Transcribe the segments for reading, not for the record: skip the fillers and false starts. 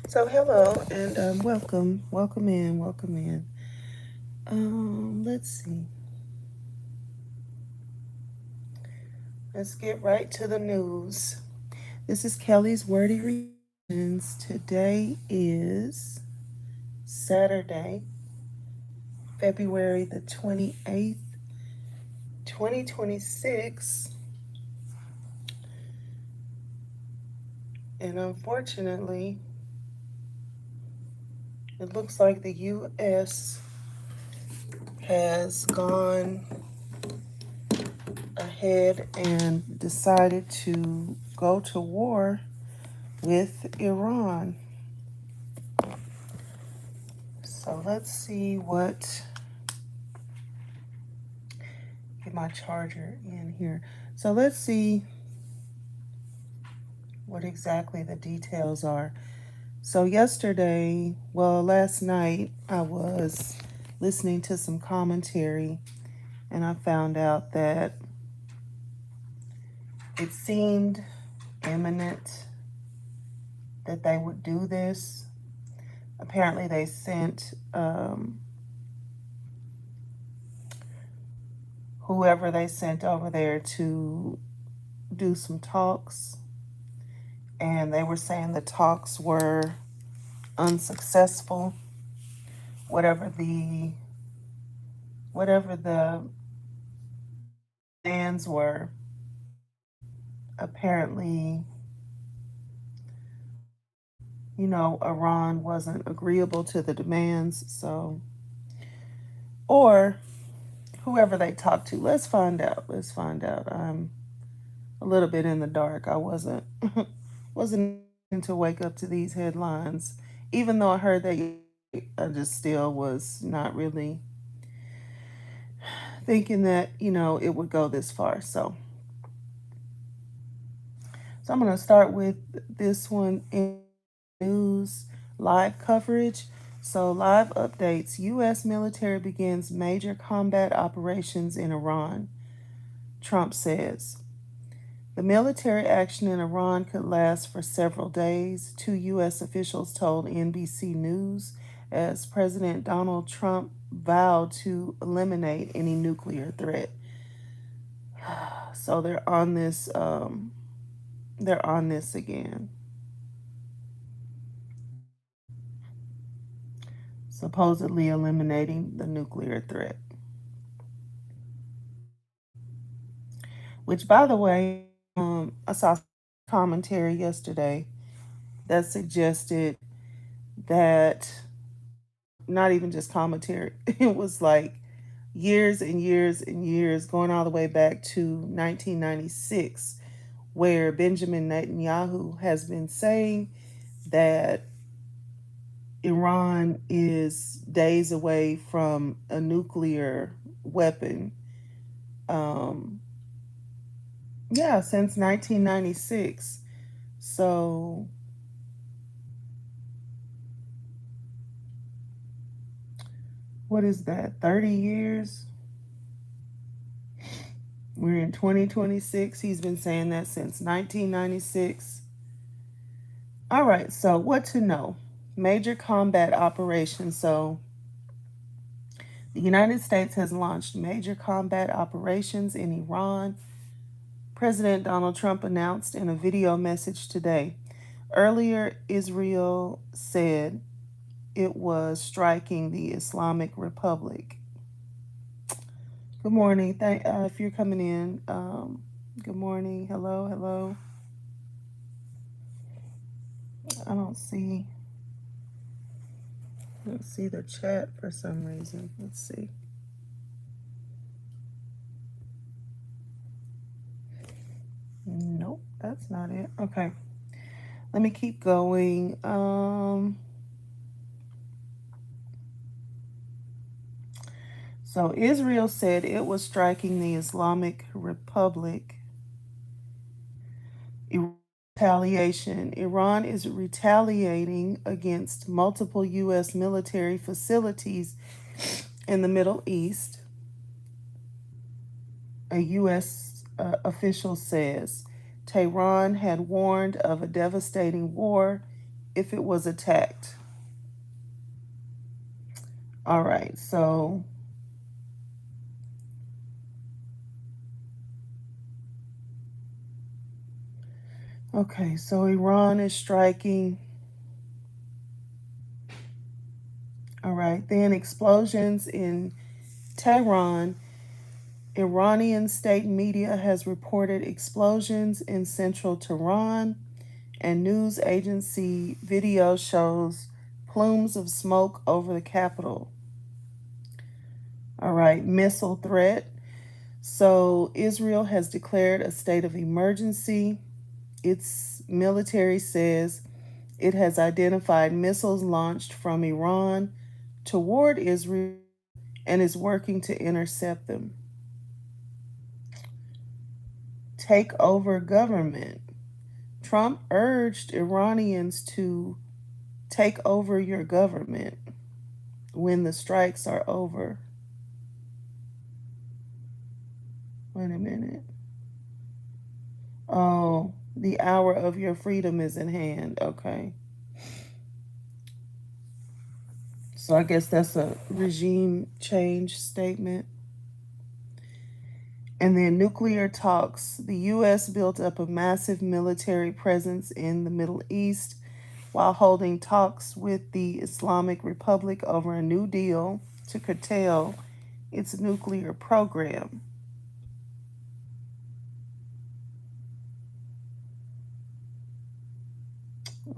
So hello and welcome in. Let's see. Let's get right to the news. This is Kelly's Wordy Reactions. Today is Saturday, February the 28th, 2026. And unfortunately, it looks like the U.S. has gone ahead and decided to go to war with Iran. So let's see what, get my charger in here. So let's see what exactly the details are. So last night, I was listening to some commentary and I found out that it seemed imminent that they would do this. Apparently, they sent whoever they sent over there to do some talks, and they were saying the talks were unsuccessful. Whatever the demands were, apparently, Iran wasn't agreeable to the demands. So, or whoever they talked to, let's find out. Let's find out. I'm a little bit in the dark. I wasn't to wake up to these headlines, even though I heard that. I just still was not really thinking that it would go this far. So I'm going to start with this one in news live coverage. So live updates: U.S. military begins major combat operations in Iran. Trump says the military action in Iran could last for several days, two U.S. officials told NBC News, as President Donald Trump vowed to eliminate any nuclear threat. So they're on this. They're on this again. Supposedly eliminating the nuclear threat. Which, by the way, I saw commentary yesterday that suggested that not even just commentary, it was like years and years and years, going all the way back to 1996, where Benjamin Netanyahu has been saying that Iran is days away from a nuclear weapon. Um, yeah, since 1996. So, what is that? 30 years? We're in 2026. He's been saying that since 1996. All right, so what to know? Major combat operations. So, the United States has launched major combat operations in Iran. President Donald Trump announced in a video message today. Earlier, Israel said it was striking the Islamic Republic. Good morning. If you're coming in, good morning. Hello, hello. I don't see the chat for some reason. Let's see. Nope, that's not it. Okay. Let me keep going. So Israel said it was striking the Islamic Republic. Retaliation. Iran is retaliating against multiple U.S. military facilities in the Middle East. A U.S. Official says Tehran had warned of a devastating war if it was attacked. All right, so okay, so Iran is striking. All right, then explosions in Tehran. Iranian state media has reported explosions in central Tehran, and news agency video shows plumes of smoke over the capital. All right, missile threat. So, Israel has declared a state of emergency. Its military says it has identified missiles launched from Iran toward Israel and is working to intercept them. Take over government. Trump urged Iranians to take over your government when the strikes are over. Wait a minute. Oh, the hour of your freedom is in hand. Okay. So I guess that's a regime change statement. And then nuclear talks. The U.S. built up a massive military presence in the Middle East while holding talks with the Islamic Republic over a new deal to curtail its nuclear program.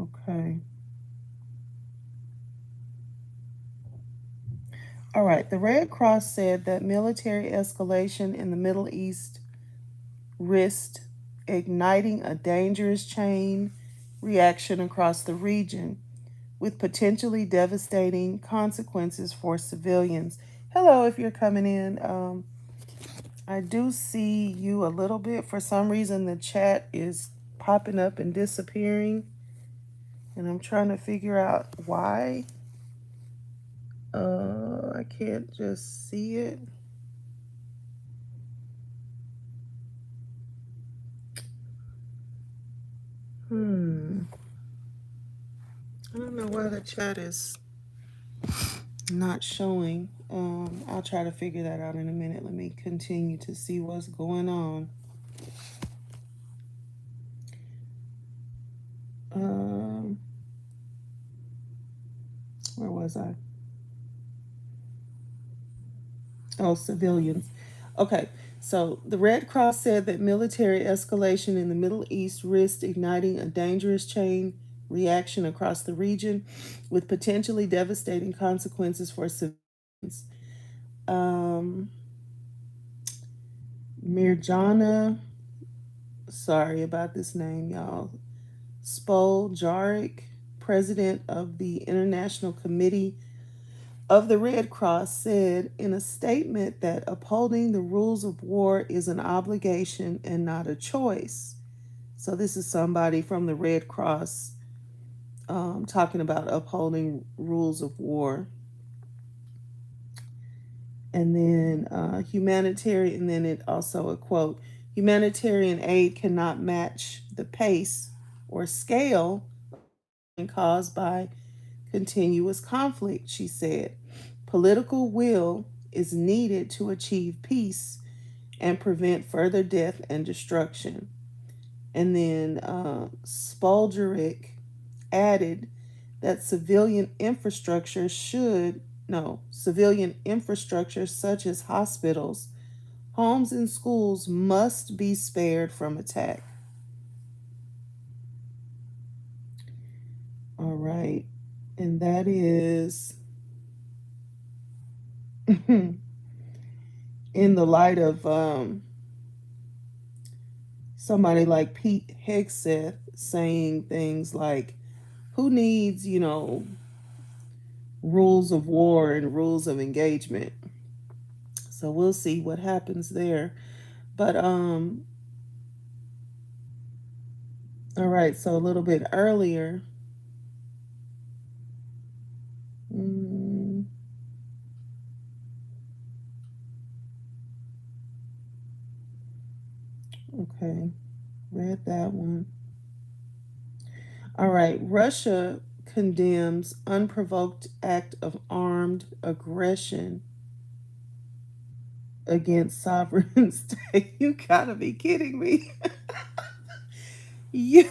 Okay. All right. The Red Cross said that military escalation in the Middle East risked igniting a dangerous chain reaction across the region with potentially devastating consequences for civilians. Hello, if you're coming in. I do see you a little bit. For some reason, the chat is popping up and disappearing, and I'm trying to figure out why. I can't just see it. Hmm. I don't know why the chat is not showing. I'll try to figure that out in a minute. Let me continue to see what's going on. Um, where was I? Oh, civilians. Okay, so the Red Cross said that military escalation in the Middle East risked igniting a dangerous chain reaction across the region with potentially devastating consequences for civilians. Um, Mirjana, sorry about this name, y'all. Spoljaric, president of the International Committee of the Red Cross, said in a statement that upholding the rules of war is an obligation and not a choice. So, this is somebody from the Red Cross talking about upholding rules of war. And then humanitarian, and then it also a quote, humanitarian aid cannot match the pace or scale caused by continuous conflict, she said. Political will is needed to achieve peace and prevent further death and destruction. And then Spoljaric added that civilian infrastructure such as hospitals, homes, and schools must be spared from attack. All right. And that is in the light of somebody like Pete Hegseth saying things like, who needs, rules of war and rules of engagement? So we'll see what happens there. But all right, so a little bit earlier, mm, okay, read that one. All right. Russia condemns unprovoked act of armed aggression against sovereign state. You gotta be kidding me. You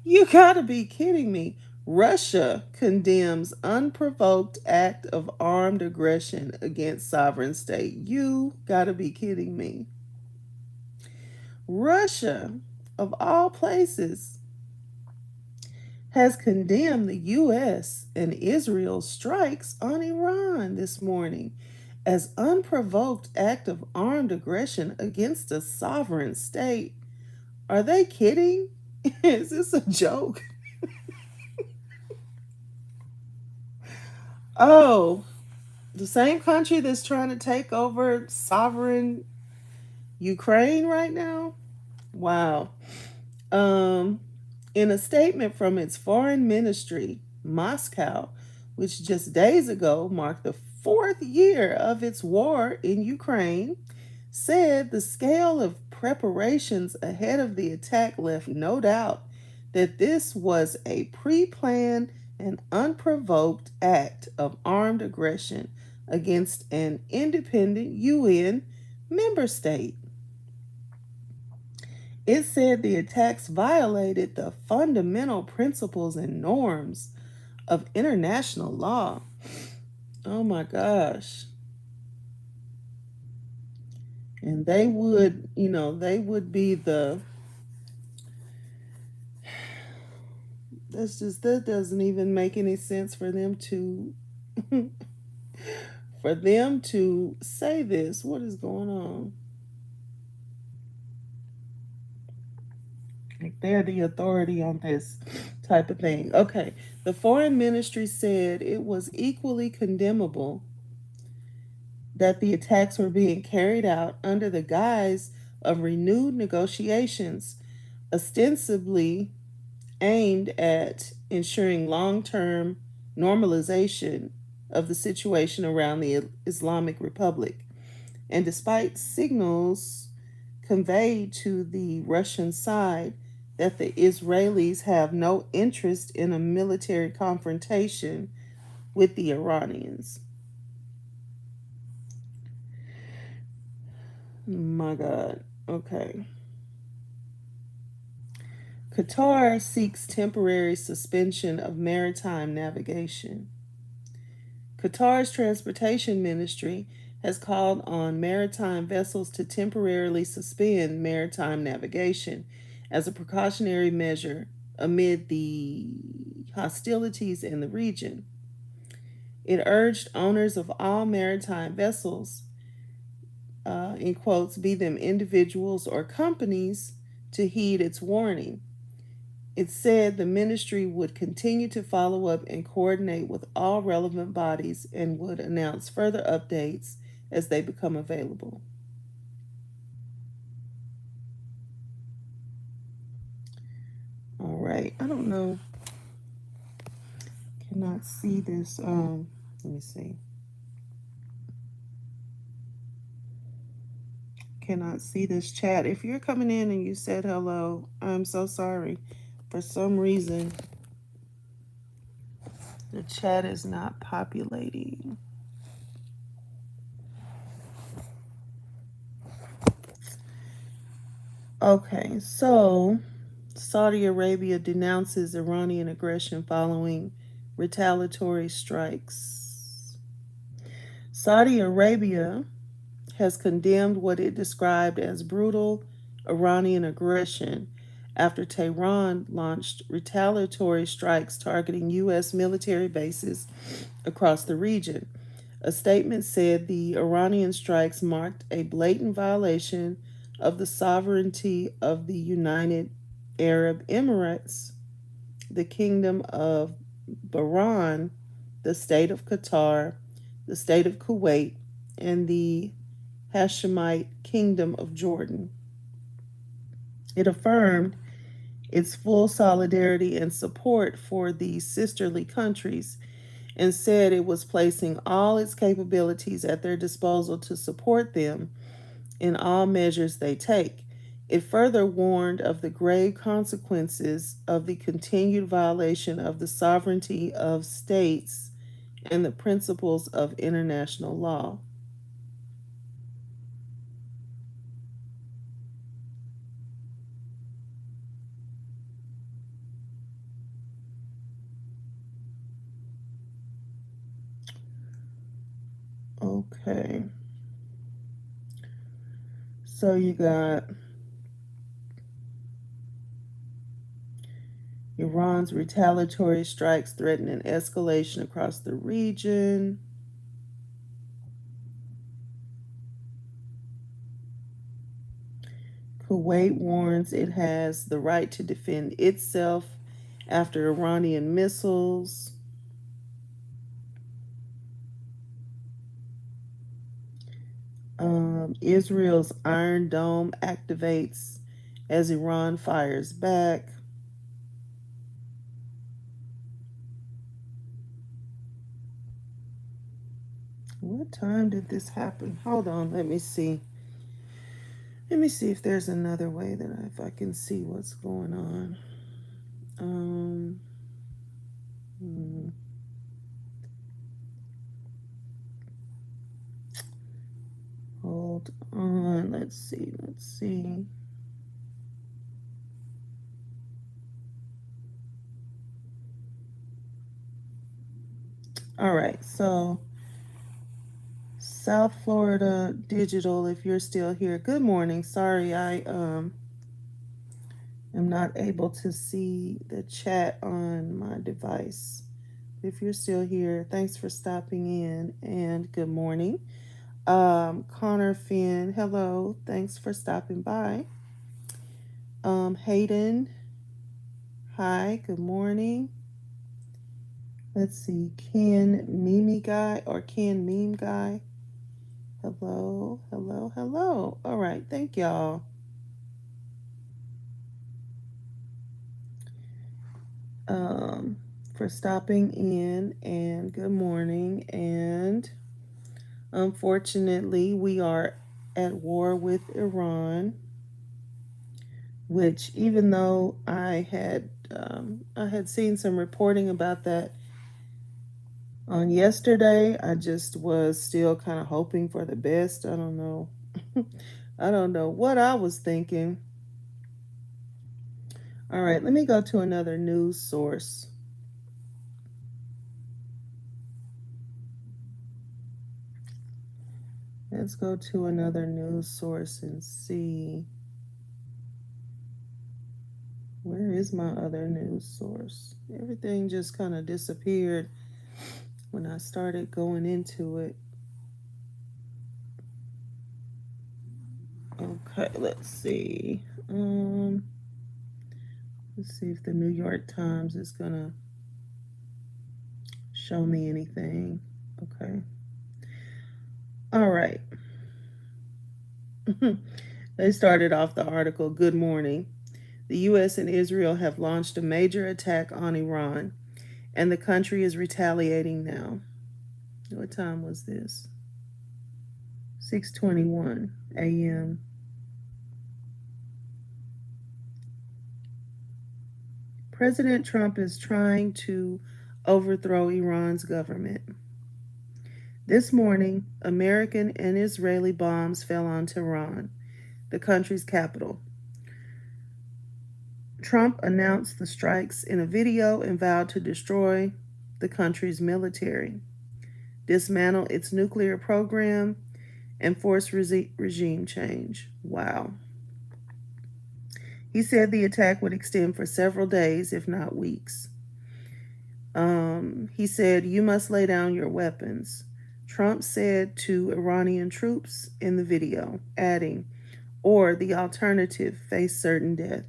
you gotta be kidding me. Russia condemns unprovoked act of armed aggression against sovereign state. You gotta be kidding me. Russia, of all places, has condemned the U.S. and Israel's strikes on Iran this morning as unprovoked act of armed aggression against a sovereign state. Are they kidding? Is this a joke? Oh, the same country that's trying to take over sovereign Ukraine right now? Wow. Um, in a statement from its foreign ministry, Moscow, which just days ago marked the fourth year of its war in Ukraine, said the scale of preparations ahead of the attack left no doubt that this was a pre planned and unprovoked act of armed aggression against an independent UN member state. It said the attacks violated the fundamental principles and norms of international law. Oh my gosh. And they would, they would be the that doesn't even make any sense for them to for them to say this. What is going on? Like they're the authority on this type of thing. Okay. The foreign ministry said it was equally condemnable that the attacks were being carried out under the guise of renewed negotiations, ostensibly aimed at ensuring long term normalization of the situation around the Islamic Republic. And despite signals conveyed to the Russian side that the Israelis have no interest in a military confrontation with the Iranians. My God. Okay. Qatar seeks temporary suspension of maritime navigation. Qatar's transportation ministry has called on maritime vessels to temporarily suspend maritime navigation as a precautionary measure amid the hostilities in the region. It urged owners of all maritime vessels, in quotes, be them individuals or companies, to heed its warning. It said the ministry would continue to follow up and coordinate with all relevant bodies and would announce further updates as they become available. All right. I don't know. Cannot see this. Let me see. Cannot see this chat. If you're coming in and you said hello, I'm so sorry. For some reason, the chat is not populating. Okay, so Saudi Arabia denounces Iranian aggression following retaliatory strikes. Saudi Arabia has condemned what it described as brutal Iranian aggression after Tehran launched retaliatory strikes targeting U.S. military bases across the region. A statement said the Iranian strikes marked a blatant violation of the sovereignty of the United Arab Emirates, the Kingdom of Bahrain, the State of Qatar, the State of Kuwait, and the Hashemite Kingdom of Jordan. It affirmed its full solidarity and support for these sisterly countries and said it was placing all its capabilities at their disposal to support them in all measures they take, It further warned of the grave consequences of the continued violation of the sovereignty of states and the principles of international law. Okay, so you got Iran's retaliatory strikes threaten an escalation across the region. Kuwait warns it has the right to defend itself after Iranian missiles. Israel's Iron Dome activates as Iran fires back. What time did this happen? Hold on, let me see. Let me see if there's another way that if I can see what's going on. Um, hmm, hold on. Let's see. Let's see. All right. So South Florida Digital, if you're still here, good morning. Sorry, I am not able to see the chat on my device. If you're still here, thanks for stopping in and good morning. Connor Finn, hello, thanks for stopping by. Hayden, hi, good morning. Let's see, Ken Meme Guy or Ken Meme Guy. Hello, hello, hello. All right, thank y'all. Um, for stopping in and good morning. And unfortunately, we are at war with Iran, which even though I had seen some reporting about that on yesterday, I just was still kind of hoping for the best. I don't know. I don't know what I was thinking. All right, let me go to another news source. Let's go to another news source and see. Where is my other news source? Everything just kind of disappeared when I started going into it. Okay, let's see. Let's see if the New York Times is gonna show me anything. Okay. All right. They started off the article, good morning. The U.S. and Israel have launched a major attack on Iran, and the country is retaliating now. What time was this? 6:21 a.m. President Trump is trying to overthrow Iran's government. This morning, American and Israeli bombs fell on Tehran, the country's capital. Trump announced the strikes in a video and vowed to destroy the country's military, dismantle its nuclear program, and force regime change. Wow. He said the attack would extend for several days, if not weeks. He said, "You must lay down your weapons," Trump said to Iranian troops in the video, adding, "or the alternative, face certain death."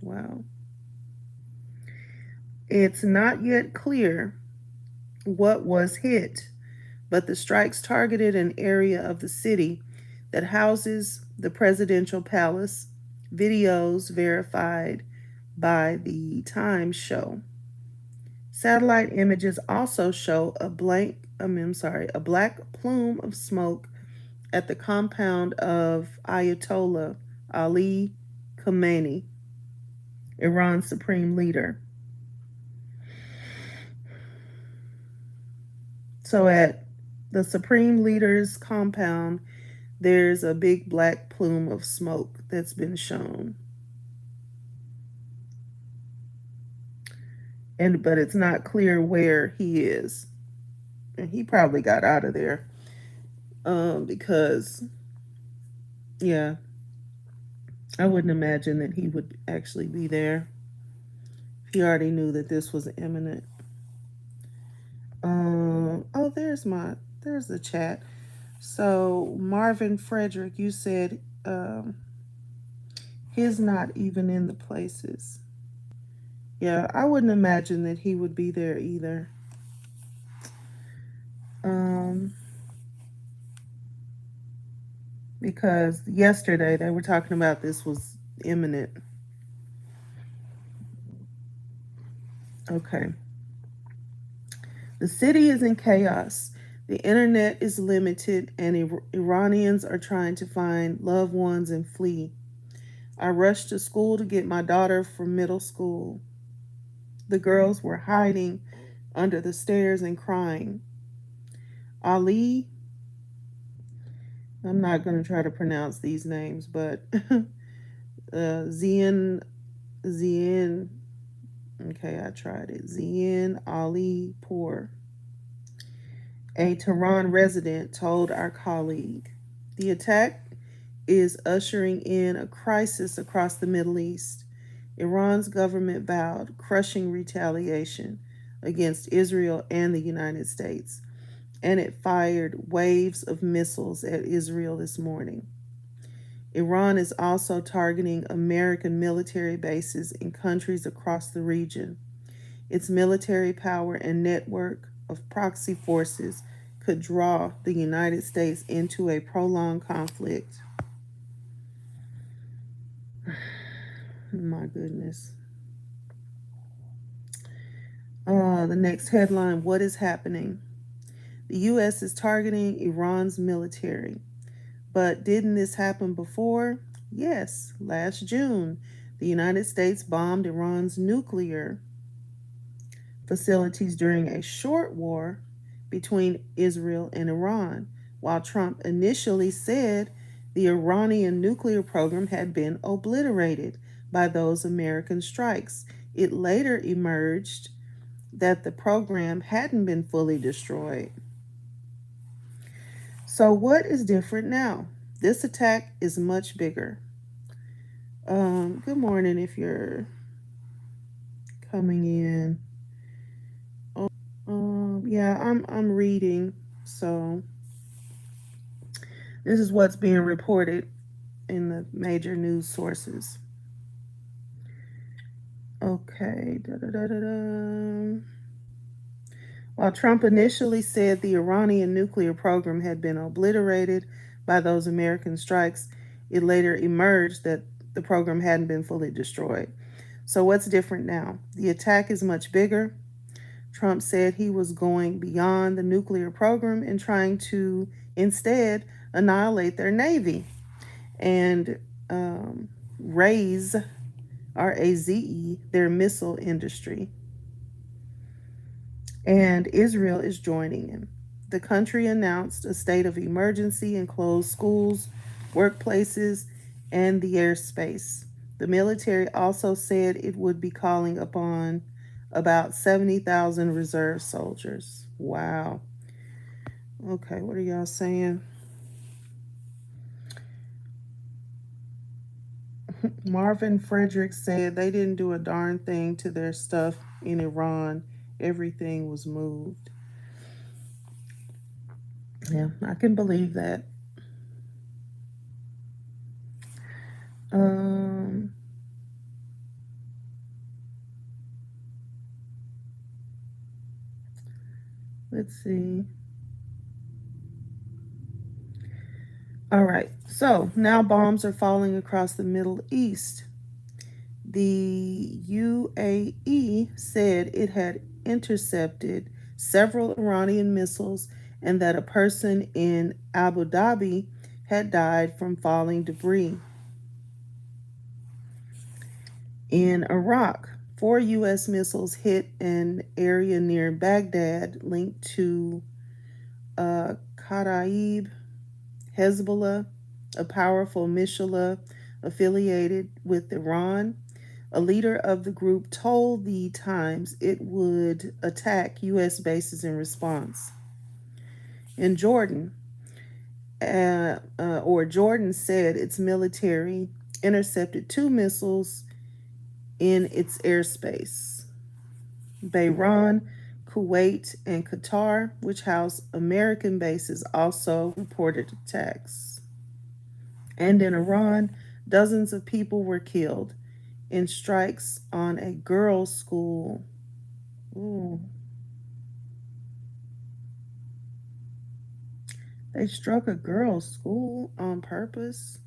Wow. It's not yet clear what was hit, but the strikes targeted an area of the city that houses the presidential palace, videos verified by the Times show. Satellite images also show a black plume of smoke at the compound of Ayatollah Ali Khamenei, Iran's supreme leader. So at the supreme leader's compound, there's a big black plume of smoke that's been shown. But it's not clear where he is. And he probably got out of there. Because yeah, I wouldn't imagine that he would actually be there. He already knew that this was imminent. Oh, there's the chat. So Marvin Frederick, you said he's not even in the places. Yeah, I wouldn't imagine that he would be there either. Um, because yesterday they were talking about this was imminent. Okay. The city is in chaos. The internet is limited, and Iranians are trying to find loved ones and flee. I rushed to school to get my daughter from middle school. The girls were hiding under the stairs and crying. Ali, I'm not going to try to pronounce these names, but Zien, okay, I tried it. Zien Ali Pour, a Tehran resident, told our colleague. The attack is ushering in a crisis across the Middle East. Iran's government vowed crushing retaliation against Israel and the United States, and it fired waves of missiles at Israel this morning. Iran is also targeting American military bases in countries across the region. Its military power and network of proxy forces could draw the United States into a prolonged conflict. My goodness. The next headline: what is happening? The U.S. is targeting Iran's military. But didn't this happen before? Yes, last June, the United States bombed Iran's nuclear facilities during a short war between Israel and Iran, while Trump initially said the Iranian nuclear program had been obliterated by those American strikes. It later emerged that the program hadn't been fully destroyed. So, what is different now? This attack is much bigger. Good morning if you're coming in. Yeah, I'm reading. So this is what's being reported in the major news sources. Okay. Da-da-da-da-da. While Trump initially said the Iranian nuclear program had been obliterated by those American strikes, it later emerged that the program hadn't been fully destroyed. So, what's different now? The attack is much bigger. Trump said he was going beyond the nuclear program and trying to instead annihilate their navy and raze, RAZE, their missile industry. And Israel is joining him. The country announced a state of emergency and closed schools, workplaces, and the airspace. The military also said it would be calling upon about 70,000 reserve soldiers. Wow. Okay, what are y'all saying? Marvin Frederick said they didn't do a darn thing to their stuff in Iran. Everything was moved. Yeah, I can believe that. Um, let's see. All right, so now bombs are falling across the Middle East. The UAE said it had intercepted several Iranian missiles and that a person in Abu Dhabi had died from falling debris. In Iraq, 4 U.S. missiles hit an area near Baghdad linked to Kataib Hezbollah, a powerful militia affiliated with Iran. A leader of the group told the Times it would attack U.S. bases in response. In Jordan, Jordan said its military intercepted 2 missiles in its airspace. Bahrain, Kuwait, and Qatar, which house American bases, also reported attacks. And in Iran, dozens of people were killed in strikes on a girls' school. Ooh. They struck a girls' school on purpose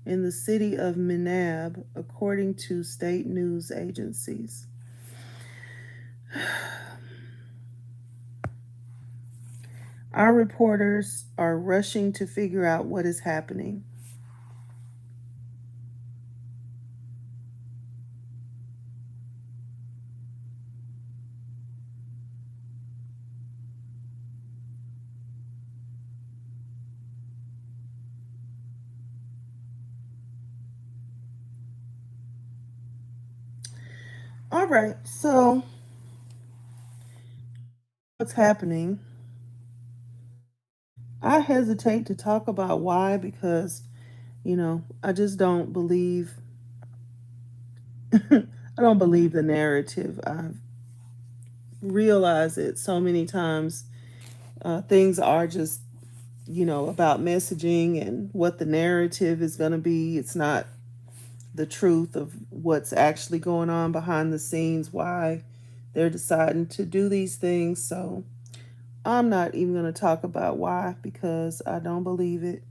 in the city of Minab, according to state news agencies. Our reporters are rushing to figure out what is happening. All right, so what's happening? I hesitate to talk about why because, I just don't believe I don't believe the narrative. I've realized it so many times. Things are just, about messaging and what the narrative is going to be. It's not the truth of what's actually going on behind the scenes, why they're deciding to do these things. So I'm not even going to talk about why because I don't believe it.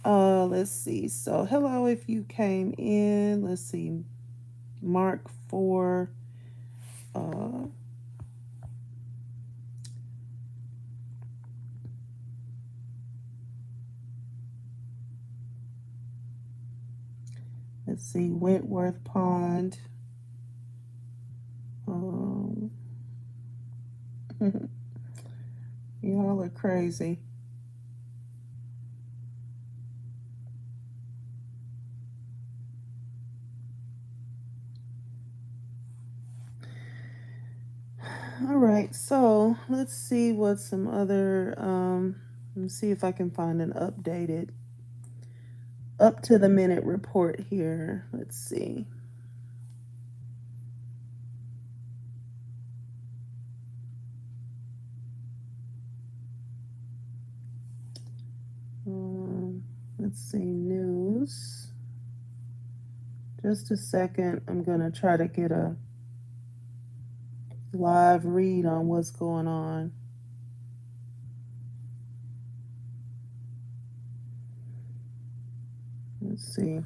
Let's see. So, hello if you came in. Let's see. Mark 4. Uh, let's see. Wentworth Pond. Um, y'all are crazy. All right, so let's see what some other. Let's see if I can find an updated, up to the minute report here. Let's see. Let's see, news. Just a second. I'm going to try to get a live read on what's going on. Let's see.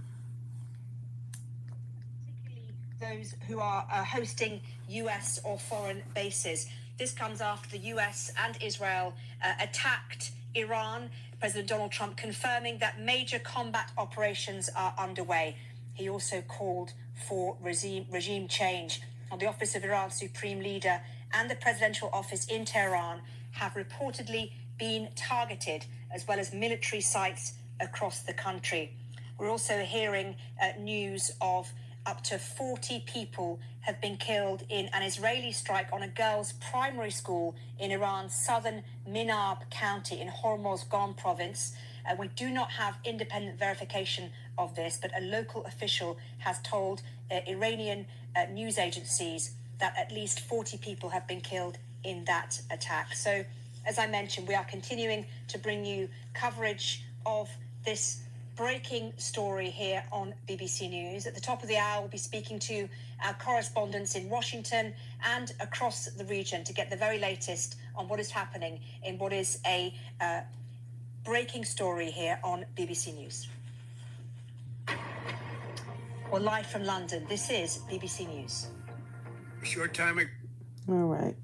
Those who are hosting US or foreign bases. This comes after the US and Israel attacked Iran. President Donald Trump confirming that major combat operations are underway. He also called for regime change. Now, the office of Iran's supreme leader and the presidential office in Tehran have reportedly been targeted, as well as military sites across the country. We're also hearing news of up to 40 people have been killed in an Israeli strike on a girls' primary school in Iran's southern Minab County in Hormozgan province. We do not have independent verification of this, but a local official has told Iranian news agencies that at least 40 people have been killed in that attack. So, as I mentioned, we are continuing to bring you coverage of this breaking story here on BBC News. At the top of the hour, we'll be speaking to our correspondents in Washington and across the region to get the very latest on what is happening in what is a breaking story here on BBC News. Well, live from London, this is BBC News. Short time ago. All right.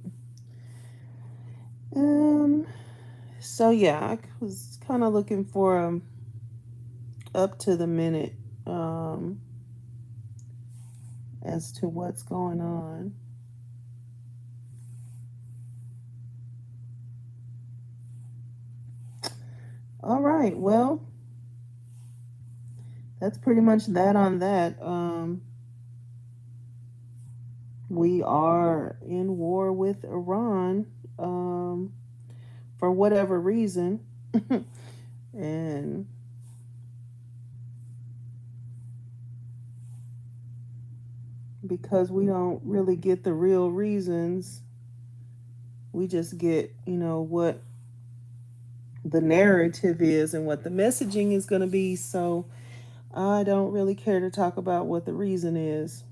So yeah, I was kind of looking for up to the minute as to what's going on. All right, well, that's pretty much that on that. We are in war with Iran um, for whatever reason. And because we don't really get the real reasons, we just get, what the narrative is and what the messaging is going to be. So I don't really care to talk about what the reason is.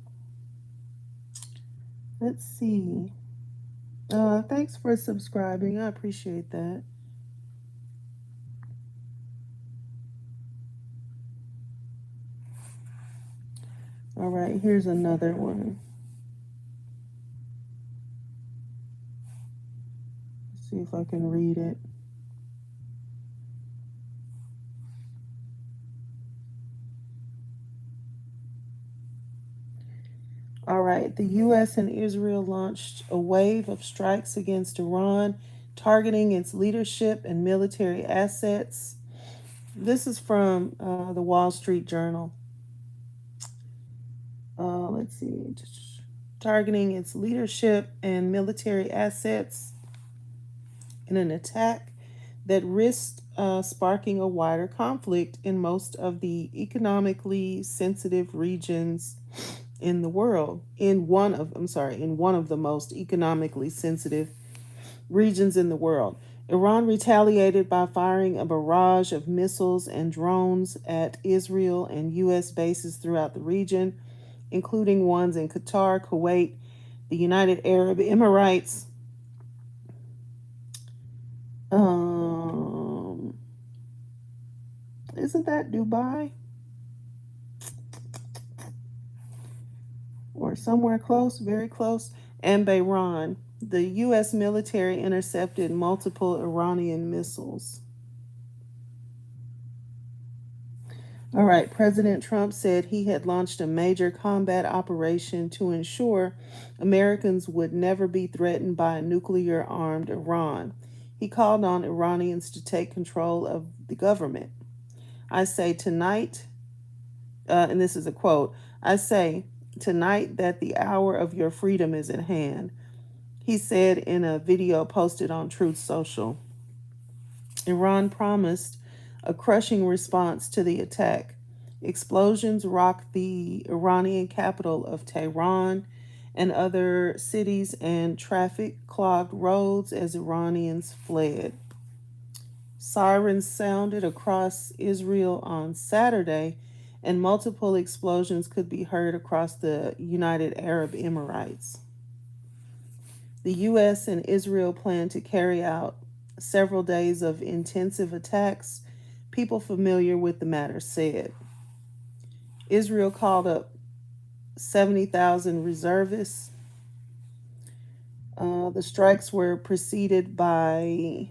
Let's see. Thanks for subscribing. I appreciate that. All right, here's another one. Let's see if I can read it. All right, the U.S. and Israel launched a wave of strikes against Iran, targeting its leadership and military assets. This is from the Wall Street Journal. Let's see. Targeting its leadership and military assets in an attack that risked sparking a wider conflict in most of the economically sensitive regions in the world. In one of the most economically sensitive regions in the world. Iran retaliated by firing a barrage of missiles and drones at Israel and U.S. bases throughout the region, including ones in Qatar, Kuwait, the United Arab Emirates, isn't that Dubai? Or somewhere close, very close, and Bahrain. The U.S. military intercepted multiple Iranian missiles. All right, President Trump said he had launched a major combat operation to ensure Americans would never be threatened by a nuclear armed Iran. He called on Iranians to take control of the government. I say tonight, and this is a quote, I say tonight that the hour of your freedom is at hand, he said in a video posted on Truth Social. Iran promised a crushing response to the attack. Explosions rocked the Iranian capital of Tehran and other cities, and traffic clogged roads as Iranians fled. Sirens sounded across Israel on Saturday, and multiple explosions could be heard across the United Arab Emirates. The U.S. and Israel plan to carry out several days of intensive attacks, people familiar with the matter said. Israel called up 70,000 reservists. The strikes were preceded by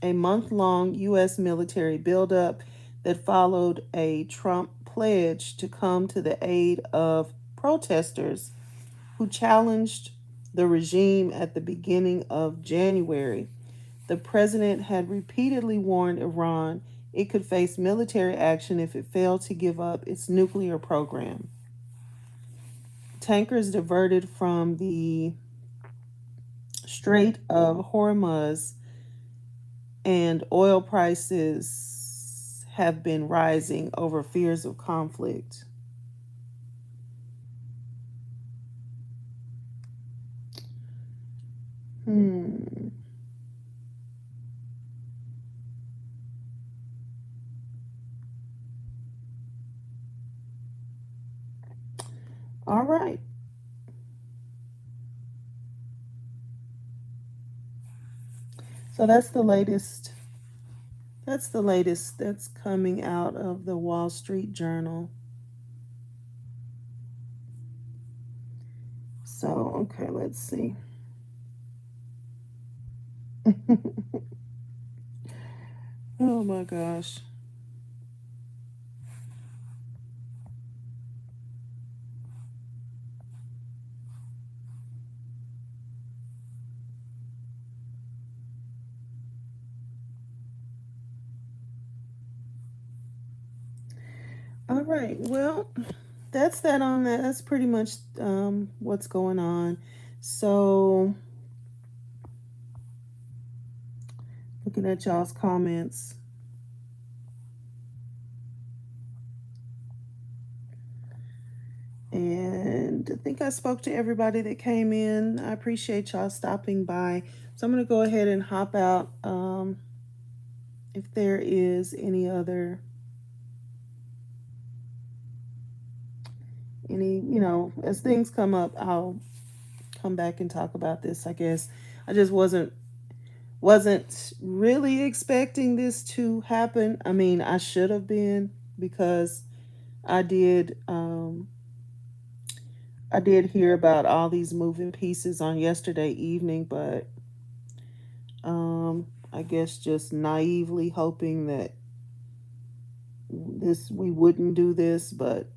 a month-long U.S. military buildup that followed a Trump pledge to come to the aid of protesters who challenged the regime at the beginning of January. The president had repeatedly warned Iran it could face military action if it failed to give up its nuclear program. Tankers diverted from the Strait of Hormuz and oil prices have been rising over fears of conflict. All right. So that's the latest. That's the latest that's coming out of the Wall Street Journal. So, okay, let's see. Oh my gosh. right. Well, that's that on that. That's pretty much what's going on. So, looking at y'all's comments. And I think I spoke to everybody that came in. I appreciate y'all stopping by. So I'm going to go ahead and hop out. If there is as things come up, I'll come back and talk about this. I guess I just wasn't really expecting this to happen. I mean, I should have been, because I did I did hear about all these moving pieces on yesterday evening, but I guess just naively hoping that we wouldn't do this, but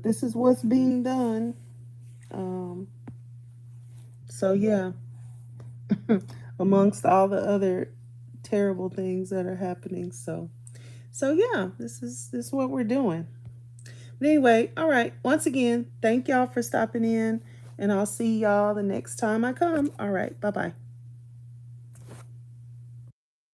this is what's being done. Um, so yeah, amongst all the other terrible things that are happening. So yeah, this is what we're doing. But anyway, all right. Once again, thank y'all for stopping in, and I'll see y'all the next time I come. All right, bye bye.